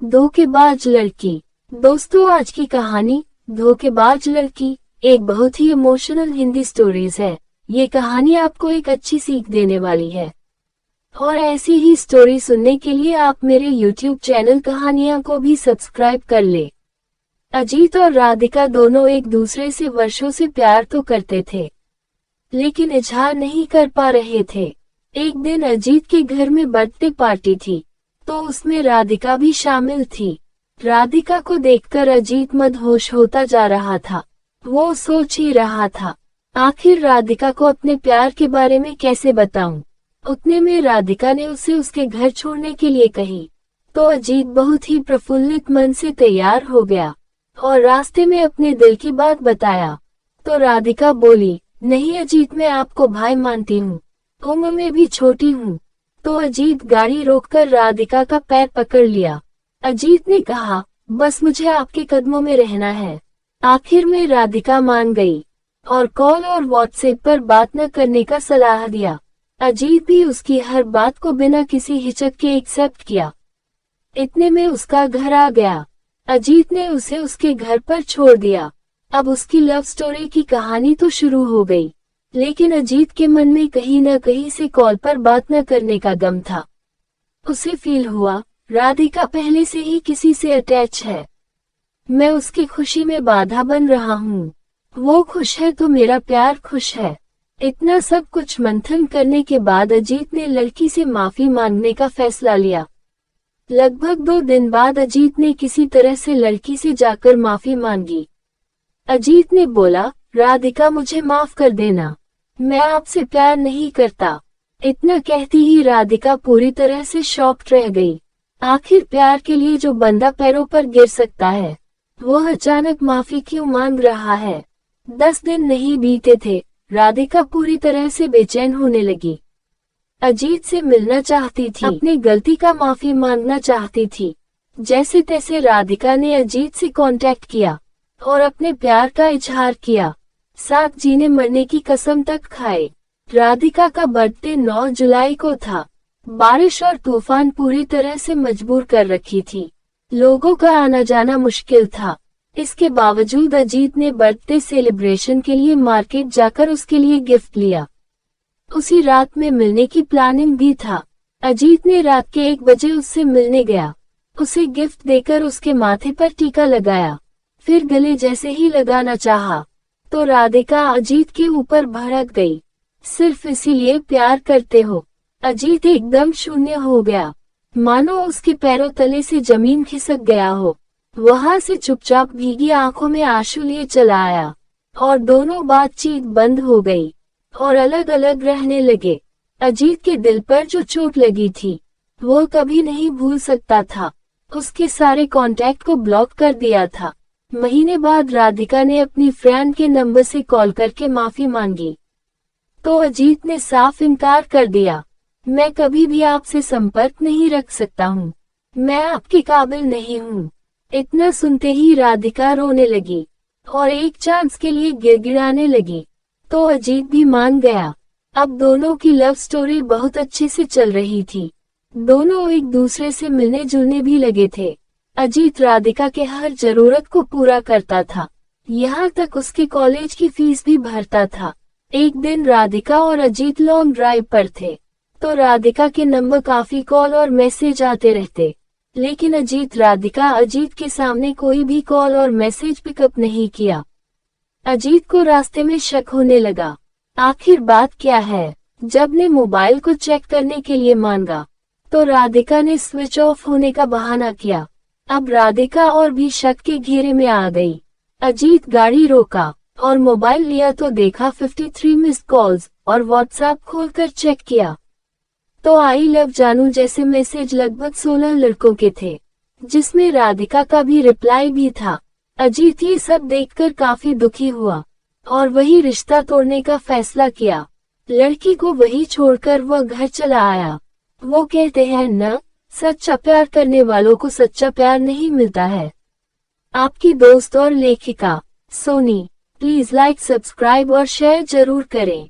धोखेबाज लड़की। दोस्तों, आज की कहानी धोखेबाज लड़की एक बहुत ही इमोशनल हिंदी स्टोरीज है। ये कहानी आपको एक अच्छी सीख देने वाली है और ऐसी ही स्टोरी सुनने के लिए आप मेरे YouTube चैनल कहानियां को भी सब्सक्राइब कर ले। अजीत और राधिका दोनों एक दूसरे से वर्षों से प्यार तो करते थे, लेकिन इजहार नहीं कर पा रहे थे। एक दिन अजीत के घर में बर्थडे पार्टी थी, तो उसमें राधिका भी शामिल थी। राधिका को देखकर अजीत मदहोश होता जा रहा था। वो सोच ही रहा था, आखिर राधिका को अपने प्यार के बारे में कैसे बताऊं। उतने में राधिका ने उसे उसके घर छोड़ने के लिए कही, तो अजीत बहुत ही प्रफुल्लित मन से तैयार हो गया और रास्ते में अपने दिल की बात बताया। तो राधिका बोली, नहीं अजीत, मैं आपको भाई मानती हूँ, उम्र में भी छोटी हूँ। तो अजीत गाड़ी रोककर राधिका का पैर पकड़ लिया। अजीत ने कहा, बस मुझे आपके कदमों में रहना है। आखिर में राधिका मान गई और कॉल और व्हाट्सएप पर बात न करने का सलाह दिया। अजीत भी उसकी हर बात को बिना किसी हिचक के एक्सेप्ट किया। इतने में उसका घर आ गया। अजीत ने उसे उसके घर पर छोड़ दिया। अब उसकी लव स्टोरी की कहानी तो शुरू हो गई, लेकिन अजीत के मन में कहीं न कहीं से कॉल पर बात न करने का गम था। उसे फील हुआ, राधिका पहले से ही किसी से अटैच है। मैं उसकी खुशी में बाधा बन रहा हूँ। वो खुश है तो मेरा प्यार खुश है। इतना सब कुछ मंथन करने के बाद अजीत ने लड़की से माफी मांगने का फैसला लिया। लगभग 2 दिन बाद अजीत ने किसी तरह से लड़की से जाकर माफी मांगी। अजीत ने बोला, राधिका मुझे माफ कर देना, मैं आपसे प्यार नहीं करता। इतना कहती ही राधिका पूरी तरह से शॉक्ड रह गई। आखिर प्यार के लिए जो बंदा पैरों पर गिर सकता है, वो अचानक माफी क्यों मांग रहा है। 10 दिन नहीं बीते थे, राधिका पूरी तरह से बेचैन होने लगी। अजीत से मिलना चाहती थी, अपनी गलती का माफी मांगना चाहती थी। जैसे तैसे राधिका ने अजीत से कांटेक्ट किया और अपने प्यार का इजहार किया। साथ जीने मरने की कसम तक खाए। राधिका का बर्थडे 9 जुलाई को था। बारिश और तूफान पूरी तरह से मजबूर कर रखी थी। लोगों का आना जाना मुश्किल था। इसके बावजूद अजीत ने बर्थडे सेलिब्रेशन के लिए मार्केट जाकर उसके लिए गिफ्ट लिया। उसी रात में मिलने की प्लानिंग भी था। अजीत ने रात के 1 बजे उससे मिलने गया। उसे गिफ्ट देकर उसके माथे पर टीका लगाया, फिर गले जैसे ही लगाना चाहा, तो राधिका अजीत के ऊपर भड़क गई। सिर्फ इसीलिए प्यार करते हो। अजीत एकदम शून्य हो गया, मानो उसके पैरों तले से जमीन खिसक गया हो। वहां से चुपचाप भीगी आंखों में आंसू लिए चला आया और दोनों बातचीत बंद हो गई और अलग अलग रहने लगे। अजीत के दिल पर जो चोट लगी थी, वो कभी नहीं भूल सकता था। उसके सारे कांटेक्ट को ब्लॉक कर दिया था। महीने बाद राधिका ने अपनी फ्रेंड के नंबर से कॉल करके माफी मांगी, तो अजीत ने साफ इनकार कर दिया। मैं कभी भी आपसे संपर्क नहीं रख सकता हूँ, मैं आपके काबिल नहीं हूँ। इतना सुनते ही राधिका रोने लगी और एक चांस के लिए गिड़गिड़ाने लगी, तो अजीत भी मान गया। अब दोनों की लव स्टोरी बहुत अच्छे से चल रही थी। दोनों एक दूसरे से मिलने जुलने भी लगे थे। अजीत राधिका के हर जरूरत को पूरा करता था, यहाँ तक उसके कॉलेज की फीस भी भरता था। एक दिन राधिका और अजीत लॉन्ग ड्राइव पर थे, तो राधिका के नंबर काफी कॉल और मैसेज आते रहते, लेकिन अजीत के सामने कोई भी कॉल और मैसेज पिकअप नहीं किया। अजीत को रास्ते में शक होने लगा, आखिर बात क्या है। जब ने मोबाइल को चेक करने के लिए मांगा, तो राधिका ने स्विच ऑफ होने का बहाना किया। अब राधिका और भी शक के घेरे में आ गई। अजीत गाड़ी रोका और मोबाइल लिया तो देखा 53 मिस्ड कॉल्स और व्हाट्सएप खोलकर चेक किया, तो आई लव जानू जैसे मैसेज लगभग 16 लड़कों के थे, जिसमें राधिका का भी रिप्लाई भी था। अजीत ये सब देखकर काफी दुखी हुआ और वही रिश्ता तोड़ने का फैसला किया। लड़की को वही छोड़कर वह घर चला आया। वो कहते हैं न, सच्चा प्यार करने वालों को सच्चा प्यार नहीं मिलता है। आपकी दोस्त और लेखिका सोनी। प्लीज लाइक, सब्सक्राइब और शेयर जरूर करें।